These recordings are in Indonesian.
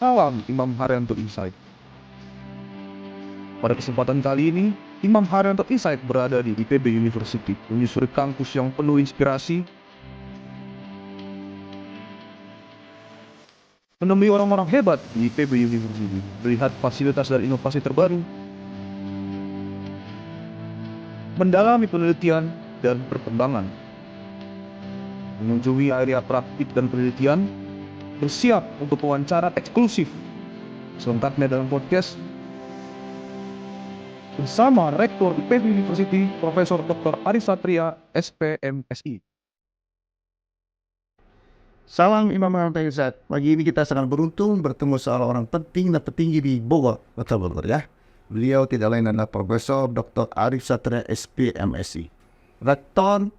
Salam Imam Haryanto Insight. Pada kesempatan kali ini, Imam Haryanto Insight berada di IPB University, menyusuri kampus yang penuh inspirasi, menemui orang-orang hebat di IPB University, melihat fasilitas dan inovasi terbaru, mendalami penelitian dan perkembangan, mengunjungi area praktik dan penelitian, bersiap untuk wawancara eksklusif selengkapnya dalam podcast bersama Rektor IPB University Profesor Dr. Arif Satria, SPMSI. Salam Imam Haryanto Insight. Pagi ini kita sangat beruntung bertemu seorang orang penting dan petinggi di Bogor, Kota Bogor ya. Beliau tidak lain adalah Profesor Dr. Arif Satria, SPMSI, Rektor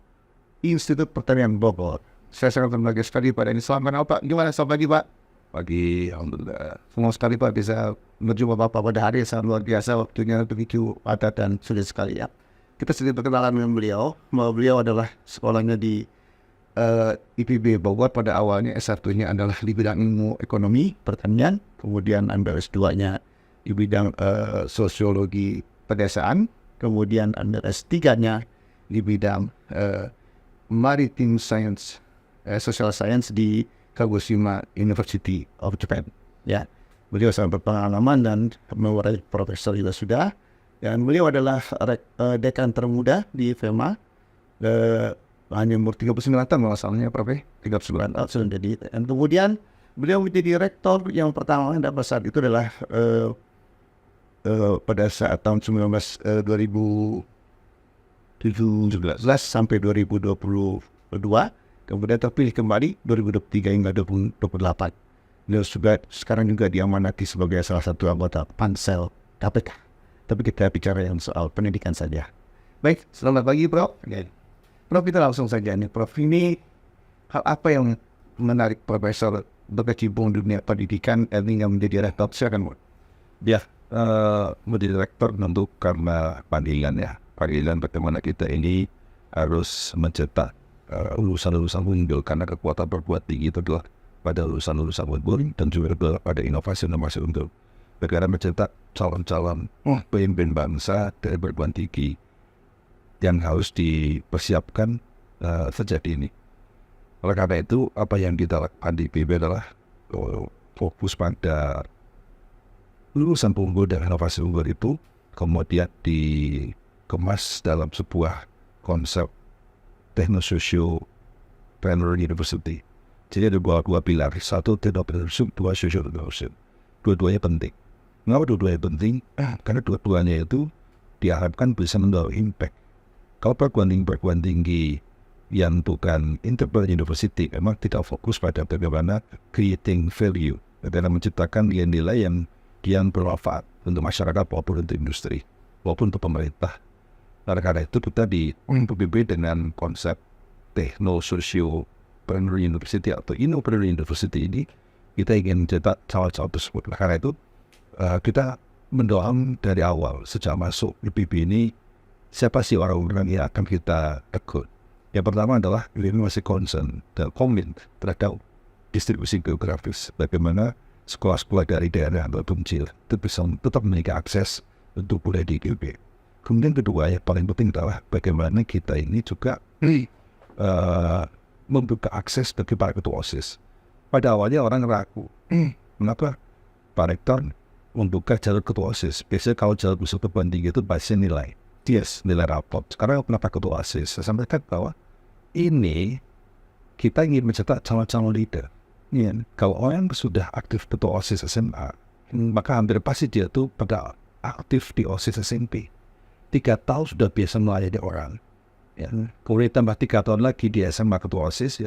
Institut Pertanian Bogor. Saya sangat berbahagia sekali pada ini. Selamat malam Pak. Gimana selamat pagi Pak? Pagi, alhamdulillah. Senang sekali Pak bisa berjumpa Bapak pada hari yang sangat luar biasa. Waktunya begitu padat dan sulit sekali ya. Kita sedikit berkenalan dengan beliau. Beliau adalah sekolahnya di IPB Bogor. Pada awalnya S1-nya adalah di bidang ilmu ekonomi pertanian, kemudian ambil S2-nya di bidang sosiologi pedesaan, kemudian ambil S3-nya di bidang maritime science, social science di Kagoshima University of Japan. Ya, beliau sangat berpengalaman dan mewadahi profesor juga sudah. Dan beliau adalah dekan termuda di FEMA. Hanya umur 39 tahun masalahnya Prof. 39 tahun sudah jadi. Dan kemudian beliau menjadi rektor yang pertama dan pada saat itu adalah pada saat tahun 2017 sampai 2022. Kemudian terpilih kembali 2023 hingga 2028. Beliau sekarang juga diamanati sebagai salah satu anggota Pansel KPK. Tapi kita bicara yang soal pendidikan saja. Baik, selamat pagi Prof. Prof, kita langsung saja nih Prof. Ini hal apa yang menarik Profesor berkecimpung di dunia pendidikan dan hingga menjadi rektor? Silakan Prof. Ya, menjadi rektor tentu karena panggilan ya. Panggilan bagaimana kita ini harus mencetak lulusan-lulusan unggul, karena kekuatan perguruan tinggi itu adalah pada lulusan-lulusan unggul dan juga pada inovasi-inovasi unggul. Negara mencetak calon-calon pemimpin bangsa dari perguruan tinggi yang harus dipersiapkan sejak dini. Oleh karena itu, apa yang kita lakukan di IPB adalah fokus pada lulusan unggul dan inovasi unggul itu, kemudian dikemas dalam sebuah konsep Techno-Socio-Planner University. Jadi ada dua pilar, satu Techno-Plannership, dua Socio-Plannership. Dua-duanya penting. Mengapa dua-duanya penting? Karena dua-duanya itu diharapkan bisa membawa impact. Kalau perguruan tinggi yang bukan independent university memang tidak fokus pada bagaimana creating value, dalam menciptakan nilai-nilai yang bermanfaat untuk masyarakat maupun untuk industri maupun untuk pemerintah. Karena itu kita di IPB dengan konsep Techno-Socio-Planner University atau Innopreneur University ini, kita ingin mencetak calon-calon tersebut. Karena itu kita mendorong dari awal sejak masuk IPB ini, siapa sih orang-orang yang akan kita rekrut. Yang pertama adalah ini masih concern dan komit terhadap distribusi geografis, bagaimana sekolah-sekolah dari daerah atau kecil itu bisa tetap memiliki akses untuk kuliah di IPB. Kemudian kedua yang paling penting adalah bagaimana kita ini juga membuka akses bagi para ketua OSIS. Pada awalnya orang ragu, mengapa Pak Rektor membuka jalur ketua OSIS? Biasanya kalau jalur usul perguruan tinggi itu basis nilai. Yes, nilai raport. Sekarang kenapa ketua OSIS? Saya sampaikan bahwa ini kita ingin mencetak calon-calon leader. Kalau orang sudah aktif ketua OSIS SMA, maka hampir pasti dia tuh pada aktif di OSIS SMP. 3 tahun sudah biasa melayani orang. Kemudian tambah 3 tahun lagi di SMA ketua OSIS,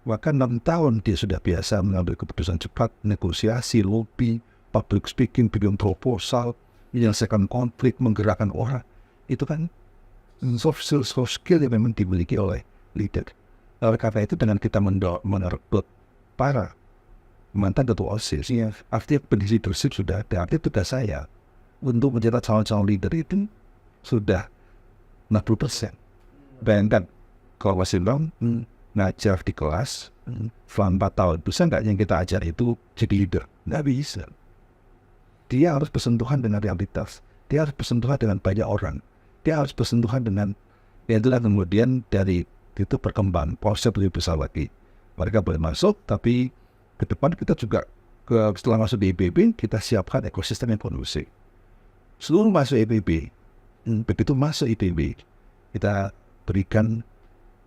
maka 6 tahun dia sudah biasa mengambil keputusan cepat, negosiasi, lobby, public speaking, bikin proposal, menyelesaikan konflik, menggerakkan orang. Itu kan soft skill yang memang dimiliki oleh leader. Oleh karena itu dengan kita merekrut para mantan ketua OSIS, artinya leadership sudah ada, artinya tugas saya untuk mencetak calon-calon leader itu sudah 60%. Bayangkan kalau masih belum ngajar di kelas selama 4 tahun, bisa nggak yang kita ajar itu jadi leader? Nggak bisa. Dia harus bersentuhan dengan realitas, dia harus bersentuhan dengan banyak orang, dia harus bersentuhan dengan, ya itulah kemudian dari itu berkembang, proses lebih besar lagi. Mereka boleh masuk, tapi ke depan kita juga setelah masuk di IPB, kita siapkan ekosistem yang kondusif. Seluruh masuk IPB, begitu masuk IPB, kita berikan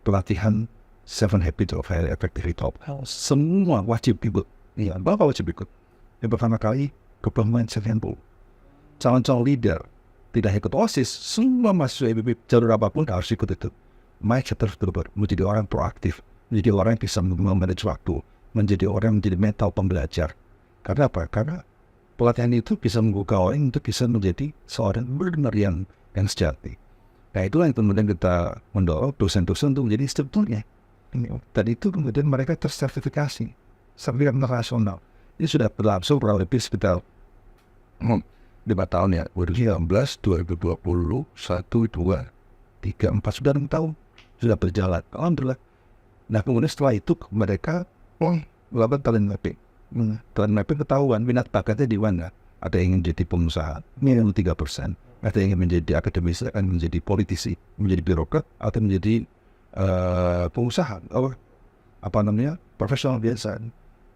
pelatihan 7 Habits of Highly Effective Leadership. Semua wajib ikut. Iya, Bapak wajib ikut. Yang pertama kali, kepemimpinan mindset. Calon-calon leader tidak ikut OSIS, semua mahasiswa IPB jalur apapun harus ikut itu. Mindset terus berubah, menjadi orang proaktif, menjadi orang yang bisa memanage waktu, menjadi orang yang menjadi mental pembelajar. Karena apa? Karena pelatihan itu bisa membuka orang untuk bisa menjadi seorang benar yang sejati. Nah itulah yang kemudian kita mendorong dosen-dosen untuk menjadi instrukturnya. Dan itu kemudian mereka tersertifikasi, sertifikat internasional. Ini sudah berlangsung kurang lebih sekitar 5 tahun ya, 2019, 2020, 1, 2, 3, 4, sudah 6 tahun sudah berjalan. Alhamdulillah. Nah kemudian setelah itu mereka melakukan talent mapping. Talent mapping ketahuan minat bakatnya di mana. Ada yang ingin jadi pengusaha, minimum 3%. Ada yang ingin menjadi akademisi, akan menjadi politisi, menjadi birokrat, atau menjadi pengusaha, profesional biasa.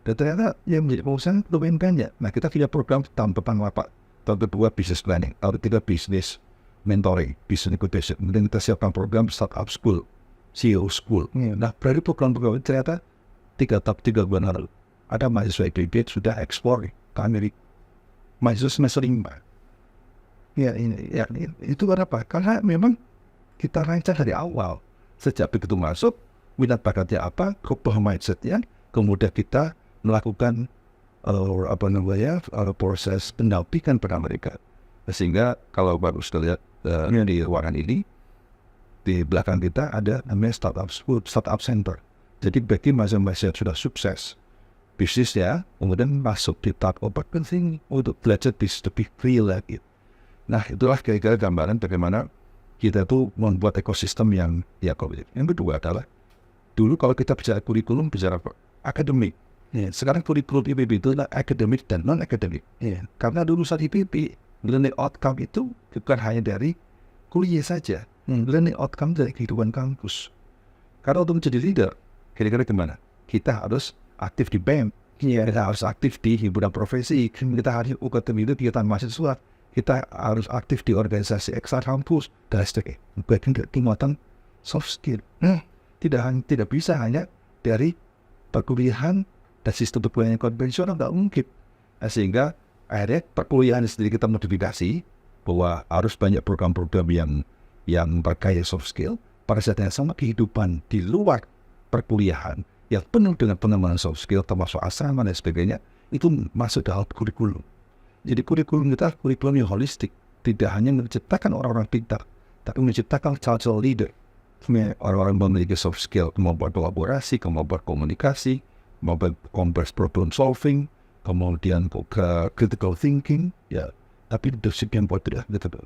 Dan ternyata yang menjadi pengusaha lumayan banyak. Nah kita punya program tahun depan Pak. Tahun kedua business planning, tahun ketiga business mentoring, business incubation. Kemudian kita siapkan program startup school, CEO school. Nah dari program-program ini ternyata 3 bulan lalu ada mahasiswa IPB sudah ekspor ke Amerika. Mahasiswa semester 5. Itu kenapa? Karena memang kita rancang dari awal. Sejak begitu masuk, minat bakatnya apa, kebah mindsetnya, kemudian kita melakukan proses pendampingan pada mereka. Sehingga kalau baru sudah lihat di ruangan ini, di belakang kita ada namanya startup center. Jadi bagi mahasiswa yang sudah sukses bisnis ya, kemudian masuk di tahap penting untuk belajar bisnis lebih real lagi. Nah itulah kira-kira gambaran bagaimana kita tuh membuat ekosistem yang kompetitif. Yang kedua adalah dulu kalau kita bicara kurikulum, bicara akademik. Sekarang kurikulum IPB itu adalah akademik dan non akademik. Karena dulu saat IPB learning outcome itu bukan hanya dari kuliah saja, learning outcome dari kehidupan kampus. Karena untuk menjadi leader, kira-kira gimana? Kita harus aktif di BEM, kita harus aktif di himpunan profesi, kita harus ikut kegiatan mahasiswa, kita harus aktif di organisasi ekstra kampus dan sebagainya. Bagian dari penguatan soft skill. Tidak bisa hanya dari perkuliahan dan sistem perkuliahan konvensional, nggak mungkin. Sehingga akhirnya perkuliahan sendiri kita modifikasi bahwa harus banyak program-program yang berkait soft skill. Pada saat yang sama kehidupan di luar perkuliahan yang penuh dengan pengembangan soft skill termasuk asrama dan sebagainya itu masuk dalam kurikulum. Jadi kurikulum kita kurikulum yang holistik, tidak hanya menciptakan orang-orang pintar, tapi menciptakan calon leader, orang-orang memiliki soft skill, kemampuan kolaborasi, kemampuan komunikasi, kemampuan complex problem solving, kemudian critical thinking, ya. Tapi leadership yang buat tidak betul.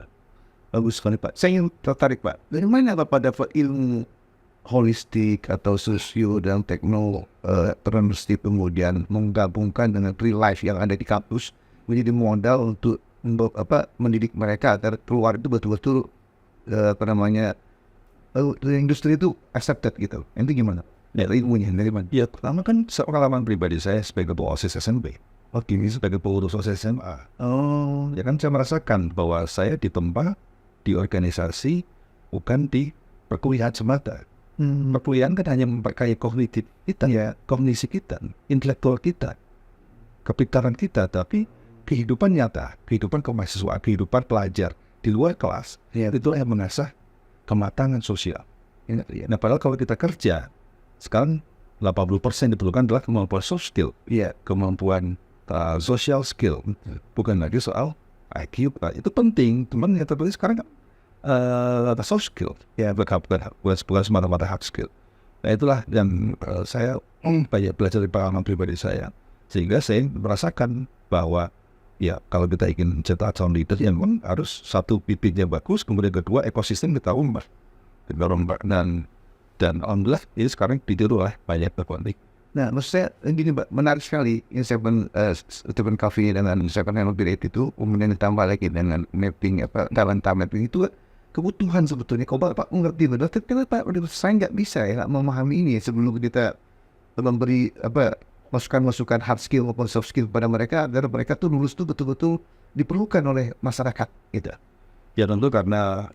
Bagus sekali Pak. Saya ingin tertarik Pak. Bagaimana pada ilmu holistik atau sosio dan teknologi kemudian menggabungkan dengan real life yang ada di kampus menjadi modal untuk mendidik mereka agar keluar itu betul-betul industri itu accepted gitu. Itu gimana? Dari ilmunya dari mana? Ya pertama kan pengalaman pribadi saya sebagai ketua OSIS SMP. Kini sebagai pengurus OSIS SMA. Ya kan saya merasakan bahwa saya ditempa di organisasi bukan di perkuliahan semata. Perkuliahan kan hanya memperkaya kognitif kita, kognisi kita, intelektual kita, kepintaran kita, tapi kehidupan nyata, kehidupan kemahasiswaan, kehidupan pelajar di luar kelas, itulah yang mengasah kematangan sosial. Nah, padahal kalau kita kerja, sekarang 80% diperlukan adalah kemampuan soft skill, kemampuan social skill, bukan lagi soal IQ. Itu penting, teman yang terpenting sekarang soft skill, bukan semata-mata hard skill. Nah, itulah yang saya banyak belajar dari pengalaman pribadi saya, sehingga saya merasakan bahwa kalau kita ingin cetak calon leader memang harus satu bibitnya bagus, kemudian kedua ekosistem kita ubah dan Dan alhamdulillah ini sekarang ditiru oleh banyak berkonflik. Nah, maksud saya gini Pak, menarik sekali Seven Coffee dengan Seven Hello Beer itu, kemudian ditambah lagi dengan mapping talenta mapping itu kebutuhan sebetulnya. Kau Pak mengerti betul, tapi Pak saya nggak bisa ya nggak memahami ini sebelum kita memberi masukan-masukan hard skill maupun soft skill pada mereka agar mereka tuh lulus tuh betul-betul diperlukan oleh masyarakat gitu. Ya tentu karena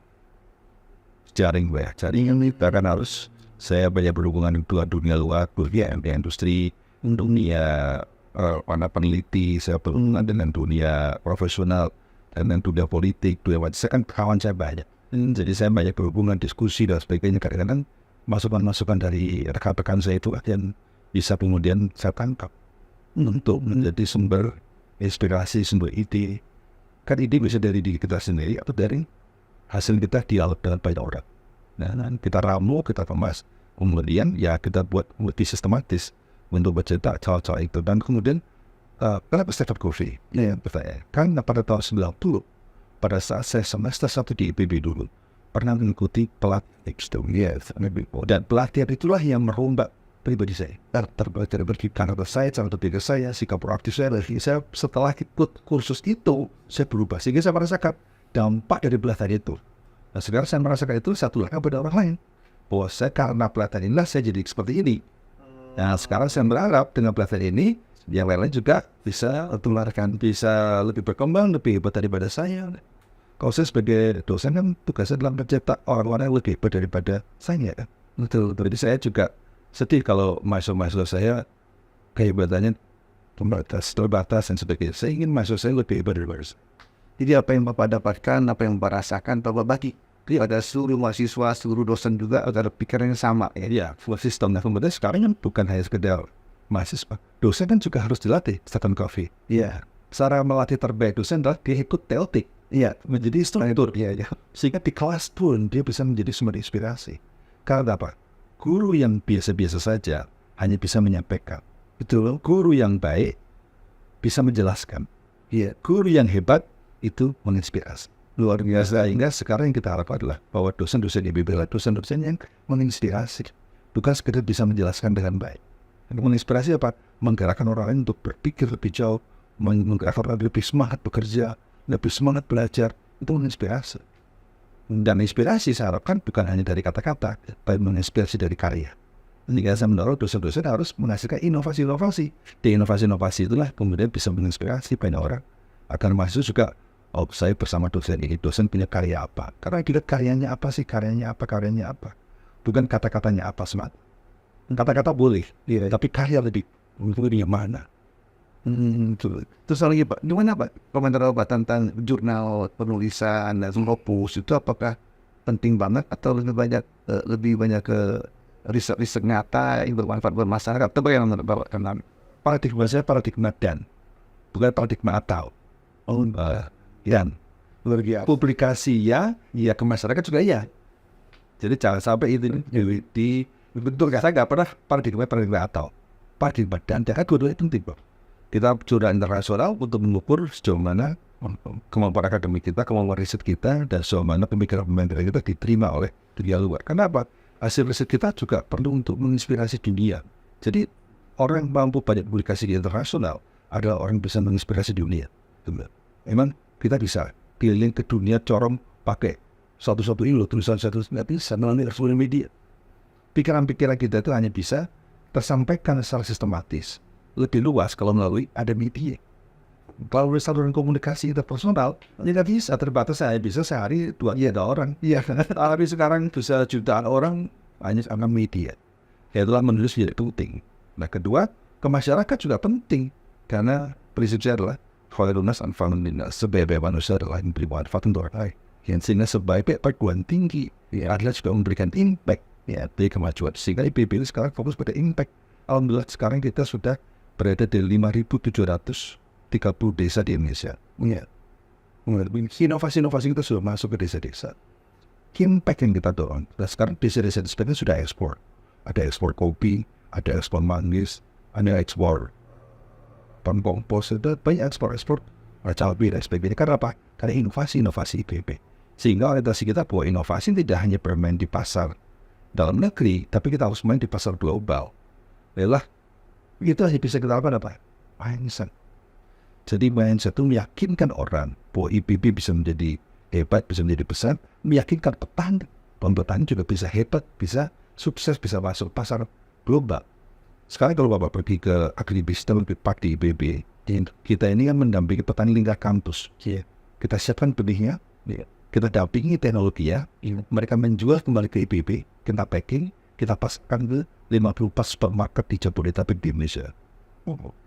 jaring ini bahkan harus saya banyak berhubungan dengan dunia luar, dunia industri, dunia peneliti, saya berhubungan dengan dunia profesional, dan dengan dunia politik, saya kan kawan saya banyak. Jadi saya banyak berhubungan, diskusi dan sebagainya. Kadang-kadang masukan-masukan dari rekan-rekan saya itu yang bisa kemudian saya tangkap untuk menjadi sumber inspirasi, sumber ide. Kan ide bisa dari diri kita sendiri atau dari hasil kita dialog dengan banyak orang. Nah, kita ramu, kita kemas, kemudian ya kita buat lebih sistematis untuk bercerita soal itu. Dan kemudian kenapa Seven Coffee? Ya, bertanya. Karena pada tahun 90, pada saat saya semester 1 di IPB dulu, pernah mengikuti pelatihan. Yes, dan pelatihan itulah yang merombak pribadi saya. Karakter saya, cara berpikir saya, sikap proaktif saya. Setelah ikut kursus itu, saya berubah. Sehingga saya merasakan dampak dari pelatihan itu. Nah, sekarang saya merasakan itu satu lagi pada orang lain. Bahwa saya karena pelatihan inilah saya jadi seperti ini. Nah, sekarang saya berharap dengan pelatihan ini, yang lain-lain juga bisa tularkan, bisa lebih berkembang, lebih hebat daripada saya. Kalau saya sebagai dosen kan tugasnya adalah mencetak orang-orang yang lebih hebat daripada saya. Betul. Jadi saya juga sedih kalau mahasiswa saya kehebatannya terbatas dan sebagainya. Saya ingin mahasiswa saya lebih hebat daripada saya. Jadi apa yang Bapak dapatkan, apa yang Bapak rasakan, Bapak bagi. Jadi ada seluruh mahasiswa, seluruh dosen juga ada pikiran yang sama. Ya, sistem. Nah, kemudian sekarang kan bukan hanya sekedar mahasiswa. Dosen kan juga harus dilatih, Seven Coffee. Iya. Cara melatih terbaik dosen adalah dia ikut TLT. Iya. Menjadi instruktur. Iya. Sehingga di kelas pun dia bisa menjadi sumber inspirasi. Karena apa? Guru yang biasa-biasa saja hanya bisa menyampaikan. Betul. Guru yang baik bisa menjelaskan. Iya. Guru yang hebat itu menginspirasi. Luar biasa. Sehingga sekarang yang kita harapkan adalah bahwa dosen-dosen IPB adalah dosen-dosen yang menginspirasi. Bukan sekedar bisa menjelaskan dengan baik. Menginspirasi apa? Menggerakkan orang lain untuk berpikir lebih jauh, menggerakkan orang lebih semangat bekerja, lebih semangat belajar. Itu menginspirasi. Dan inspirasi saya harapkan bukan hanya dari kata-kata, tapi menginspirasi dari karya. Jadi saya mendorong dosen-dosen harus menghasilkan inovasi-inovasi. Di inovasi-inovasi itulah kemudian bisa menginspirasi banyak orang. Agar mahasiswa juga, saya bersama dosen ini, dosen punya karya apa? Karena dilihat karyanya apa sih, karyanya apa. Bukan kata-katanya apa semata. Kata-kata boleh, tapi karya lebih yang mana? Terus lagi Pak, gimana Pak komentar Bapak tentang jurnal penulisan dan opus itu apakah penting banget atau lebih banyak ke riset nyata yang bermanfaat buat masyarakat? Itu bagaimana Bapak tentang paradigma saya paradigma dan bukan paradigma atau. Dan publikasi ya ke masyarakat juga ya. Jadi jangan sampai itu bentuk saya nggak pernah paradigma atau paradigma dan kan dua-duanya penting Pak. Kita jurnal internasional untuk mengukur sejauh mana kemampuan akademik kita, kemampuan riset kita, dan sejauh mana pemikiran-pemikiran kita diterima oleh dunia luar. Kenapa? Hasil riset kita juga perlu untuk menginspirasi dunia. Jadi orang yang mampu banyak publikasi di internasional adalah orang yang bisa menginspirasi dunia. Memang kita bisa keliling ke dunia corong pakai satu-satu tulisan satu nggak bisa melalui social media. Pikiran-pikiran kita itu hanya bisa tersampaikan secara sistematis. Lebih luas kalau melalui ada media. Kalau saluran komunikasi interpersonal, tidak bisa terbatas. Saya bisa sehari 2 juta orang. Iya, tapi sekarang bisa jutaan orang hanya karena media. Itulah menulis menjadi penting. Nah, kedua, ke masyarakat juga penting karena prinsip saya adalah khairunnas anfa'ulinnas, sebaik-baik manusia adalah yang beri manfaat untuk orang lain. Sehingga sebaik-baik perguruan tinggi adalah juga memberikan impact dari kemajuan. Sehingga IPB sekarang fokus pada impact. Alhamdulillah sekarang kita sudah berada di 5.730 desa di Indonesia. Inovasi-inovasi kita sudah masuk ke desa-desa. Impact yang kita dorong. Dan sekarang desa-desa sebenarnya sudah ekspor. Ada ekspor kopi, ada ekspor manggis, ada ekspor kompos, ada banyak ekspor cabai dan sebagainya. Karena apa? Karena inovasi IPB. Sehingga orientasi kita bahwa inovasi tidak hanya bermain di pasar dalam negeri, tapi kita harus main di pasar global. Yalah, itu hanya bisa kita lakukan apa? Mindset. Jadi mindset itu meyakinkan orang bahwa IPB bisa menjadi hebat, bisa menjadi besar, meyakinkan petani. Petani juga bisa hebat, bisa sukses, bisa masuk pasar global. Sekarang kalau Bapak pergi ke agribis lebih pak di IPB, kita ini kan mendampingi petani lingkar kampus. Kita siapkan benihnya, kita dampingi teknologi ya, mereka menjual kembali ke IPB, kita packing, kita pasarkan ke 54 supermarket di Jabodetabek di Indonesia.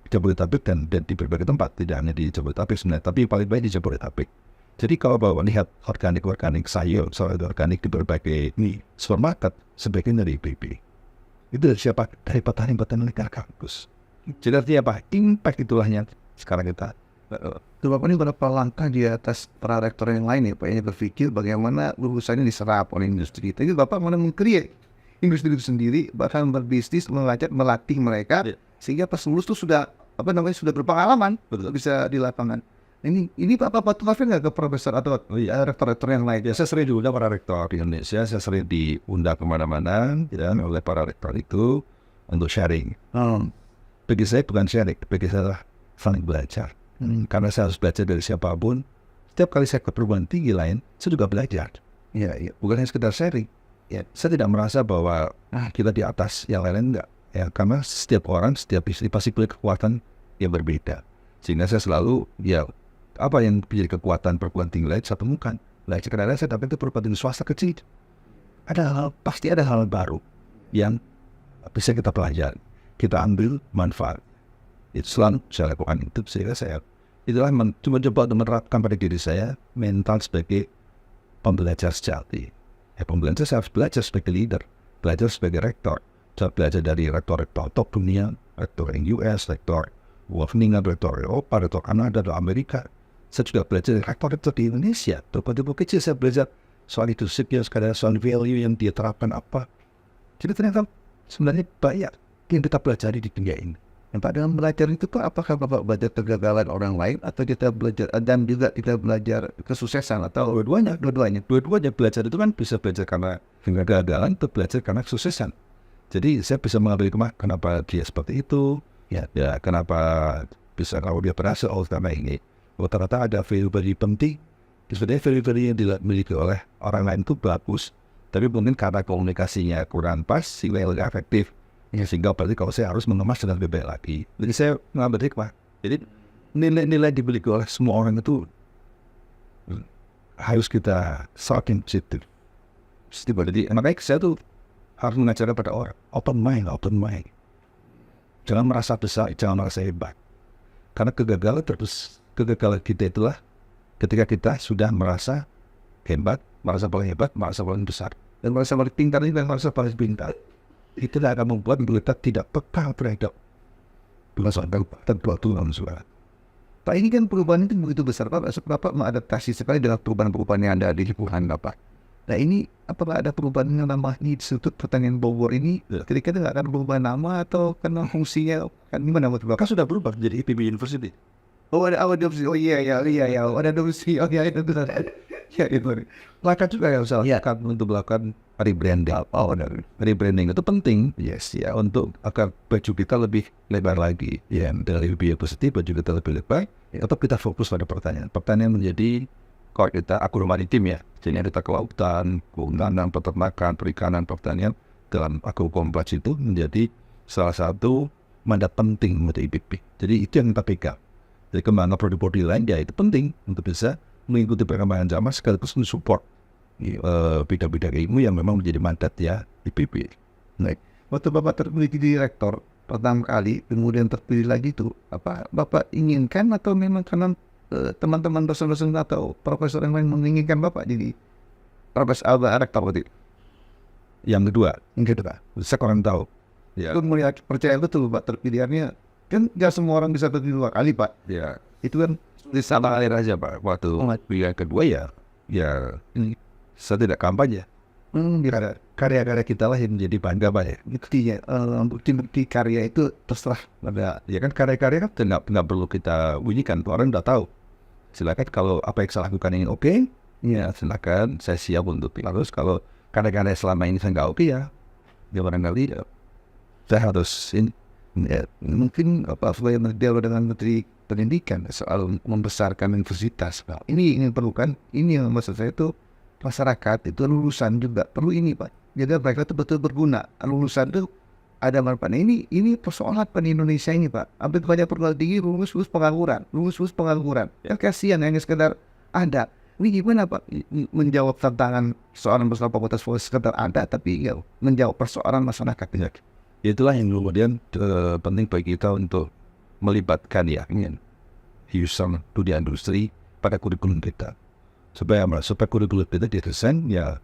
Jabodetabek dan di berbagai tempat, tidak hanya di Jabodetabek sebenarnya, tapi paling baik di Jabodetabek. Jadi kalau Bapak lihat organik sayur organik di berbagai supermarket, sebagian dari IPB. Itu dari siapa? Dari petani-petani lingkar kampus. Jadi artinya apa? Impact itulah yang sekarang kita. Bapak ini beberapa langkah di atas para rektor yang lain ya Pak, ini berpikir bagaimana lulusannya diserap oleh industri. Tapi Bapak mana meng-create industri itu sendiri, bahkan berbisnis, melatih mereka, sehingga pas lulus itu sudah sudah berpengalaman, bisa di lapangan. Ini Bapak patuh nggak ke profesor atau rektor-rektor yang lain? Ya, saya sering diundang para rektor di Indonesia, saya sering diundang kemana-mana ya, oleh para rektor itu untuk sharing. Bagi saya bukan sharing, bagi saya saling belajar. Karena saya harus belajar dari siapapun. Setiap kali saya ke perguruan tinggi lain, saya juga belajar. Bukan hanya sekedar sharing. Saya tidak merasa bahwa kita di atas yang lain enggak. Ya, karena setiap orang, setiap istri pasti punya kekuatan yang berbeda. Sehingga saya selalu, apa yang menjadi kekuatan perguruan tinggi lain saya temukan. Kadang-kadang saya dapat itu perguruan tinggi swasta kecil. Pasti ada hal baru yang bisa kita pelajari. Kita ambil manfaat. Itu selalu saya lakukan itu. Sehingga saya itulah coba untuk menerapkan pada diri saya mental sebagai pembelajar sejati. Pembelajar saya harus belajar sebagai leader, belajar sebagai rektor. Saya belajar dari rektor-rektor top dunia, rektor yang US, rektor Wolfgang, rektor Eropa, rektor Kanada, rektor Amerika. Saya juga belajar dari rektor-rektor di Indonesia. Beberapa kecil saya belajar soal leadership-nya, soal value yang dia terapkan apa. Jadi ternyata sebenarnya banyak yang kita pelajari di dunia ini. Pak, dalam belajar itu Pak, apakah Bapak belajar kegagalan orang lain atau kita belajar dan juga kita belajar kesuksesan atau Dua-duanya belajar itu kan bisa belajar karena kegagalan atau belajar karena kesuksesan. Jadi saya bisa mengambil kenapa dia seperti itu, ya kenapa bisa kalau dia berhasil karena ini. Ternyata ada value penting. Sebenarnya value yang dimiliki oleh orang lain itu bagus, tapi mungkin karena komunikasinya kurang pas, sehingga lebih efektif. Sehingga berarti kalau saya harus mengemas dengan lebih baik lagi. Jadi saya mengambil hikmah. Jadi nilai dimiliki oleh semua orang itu harus kita saking positif. Jadi makanya saya tuh harus mengajarkan pada orang open mind. Jangan merasa besar, jangan merasa hebat. Karena kegagalan kita itulah ketika kita sudah merasa hebat, merasa paling hebat, merasa paling besar, dan merasa paling pintar dan merasa paling pintar. Itulah akan membuat kita tidak peka terhadap berdasarkan Tuhan suara. Pak, ini kan perubahan itu begitu besar Pak. Bapak mengadaptasi sekali dengan perubahan-perubahan yang ada di lingkungan Bapak. Nah ini apakah ada perubahan yang nama di Institut Pertanian Bogor ini? Kira-kira nggak akan berubah nama atau karena fungsinya kan gimana menurut Bapak? Kan sudah berubah jadi IPB University. Ada adopsi. Ada adopsi. Ya itu. Maka juga yang saya lakukan untuk melakukan rebranding. Rebranding itu penting, untuk agar baju kita lebih lebar lagi. Dari IPB University baju kita lebih lebar. Tetap kita fokus pada pertanian. Pertanian menjadi kalau kita agromaritim ya. Jadi ada kelautan, kehutanan, peternakan, perikanan, pertanian dalam agrokompleks itu menjadi salah satu mandat penting untuk IPB. Jadi itu yang kita pegang. Jadi kemana prodi-prodi lain ya itu penting untuk bisa mengikuti perkembangan zaman sekaligus mensupport bidang-bidang ilmu yang memang menjadi mandat ya IPB. Baik. Waktu Bapak terpilih jadi rektor pertama kali, kemudian terpilih lagi itu, apa Bapak inginkan atau memang karena teman-teman dosen-dosen atau profesor yang lain menginginkan Bapak jadi profesor rektor waktu itu? Yang kedua, saya kurang tahu. Itu melihat percaya betul Pak terpilihannya. Kan nggak semua orang bisa terpilih 2 kali Pak. Itu kan sama alir aja Pak. Waktu yang kedua ini saya tidak kampanye. Karya-karya kita lah yang menjadi bangga Pak ya. Buktinya, bukti karya itu terserah pada. Ya kan karya-karya kan nggak perlu kita bunyikan, orang udah tahu. Silakan kalau apa yang saya lakukan ini oke, ya silakan saya siap untuk. Terus kalau Kadang-kadang selama ini saya nggak oke ya barangkali ya, saya harus mungkin dia dengan Menteri Pendidikan soal membesarkan universitas. Nah, ini perlukan, ini yang maksud saya itu masyarakat itu lulusan juga perlu ini Pak. Jadi mereka itu betul berguna. Lulusan itu ada manfaatnya. Ini persoalan di Indonesia ini Pak. Hampir banyak perguruan tinggi lulus pengangguran. Ya kasihan hanya sekedar ada. Ini gimana Pak menjawab tantangan soalan masalah fakultas sekedar ada, tapi ya menjawab persoalan masyarakat. Ya. Itulah yang kemudian penting bagi kita untuk melibatkan ya user dunia industri pada kurikulum kita supaya kurikulum kita didesain ya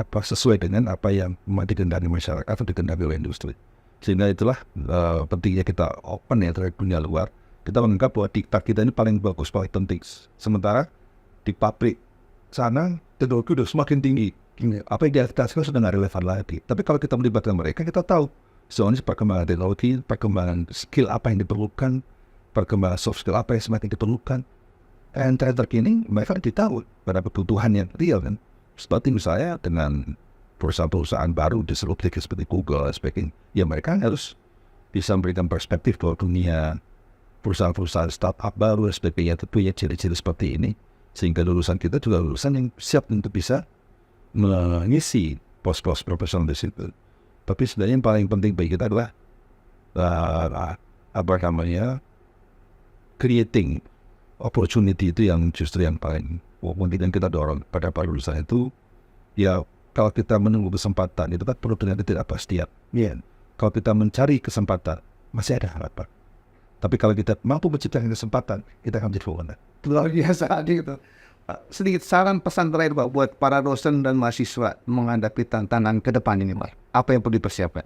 sesuai dengan apa yang dikendaki masyarakat atau dikendaki oleh industri. Sehingga itulah pentingnya kita open ya terhadap dunia luar. Kita menganggap bahwa diktat kita ini paling bagus, paling penting. Sementara di pabrik sana teknologi sudah semakin tinggi. Apa yang diadaptasikan sudah nggak relevan lagi. Tapi kalau kita melibatkan mereka, kita tahu soalnya perkembangan teknologi, perkembangan skill apa yang diperlukan, perkembangan soft skill apa yang semakin diperlukan. Dan terkini mereka ditahu pada kebutuhan yang real kan. Seperti misalnya dengan perusahaan-perusahaan baru disruptif seperti Google dan sebagainya. Ya mereka harus bisa memberikan perspektif bahwa dunia perusahaan-perusahaan startup baru dan sebagainya tentunya ciri-ciri seperti ini. Sehingga lulusan kita juga lulusan yang siap untuk bisa mengisi pos-pos profesional di situ. Tapi sebenarnya yang paling penting bagi kita adalah creating opportunity itu yang justru yang paling penting kita dorong pada para lulusan itu. Ya kalau kita menunggu kesempatan itu kan perlu dengan ketidakpastian. Yeah. Kalau kita mencari kesempatan masih ada harapan. Tapi kalau kita mampu menciptakan kesempatan, kita akan menjadi pemenang. Luar biasa gitu. Sedikit saran pesan terakhir Pak buat para dosen dan mahasiswa menghadapi tantangan ke depan ini Pak. Apa yang perlu dipersiapkan?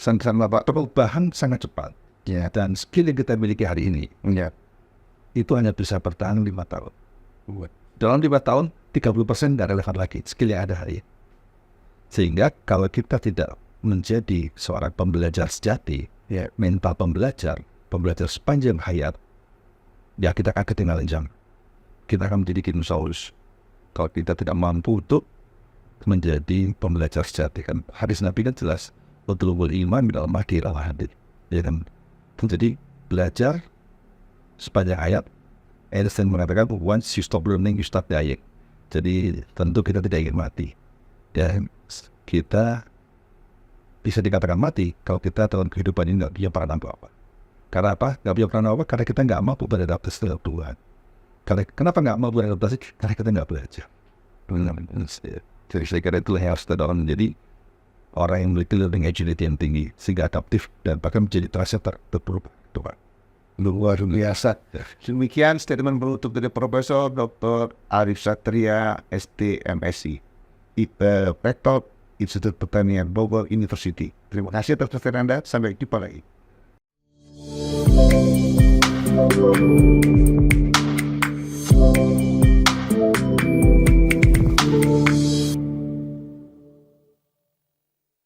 Pesan-pesan Bapak, perubahan sangat cepat. Ya. Dan skill yang kita miliki hari ini, itu hanya bisa bertahan 5 tahun. Dalam 5 tahun, 30% tidak relevan lagi skill yang ada hari ini. Sehingga kalau kita tidak menjadi seorang pembelajar sejati, mental pembelajar sepanjang hayat, ya kita akan ketinggalan zaman. Kita akan menjadi dinosaurus kalau kita tidak mampu untuk menjadi pembelajar sejati kan. Hadis Nabi kan jelas, utlubul iman minal mahdi ilal hadid. Ya kan. Jadi belajar sepanjang hayat. Einstein mengatakan once you stop learning you start dying. Jadi tentu kita tidak ingin mati. Dan kita bisa dikatakan mati kalau kita dalam kehidupan ini tidak punya peran apa-apa. Karena apa? Nggak punya peran apa? Karena kita nggak mampu beradaptasi terhadap Tuhan. Kenapa nggak mampu beradaptasi? Karena kita nggak belajar. Jadi saya kira itulah yang harus kita dorong menjadi orang yang memiliki learning agility yang tinggi, sehingga adaptif dan bahkan menjadi tracer terburuk Tuhan. Luar biasa. Demikian statement penutup dari Profesor Dr. Arif Satria, ST MSc, Rektor Institut Pertanian Bogor University. Terima kasih atas perhatian Anda. Sampai jumpa lagi.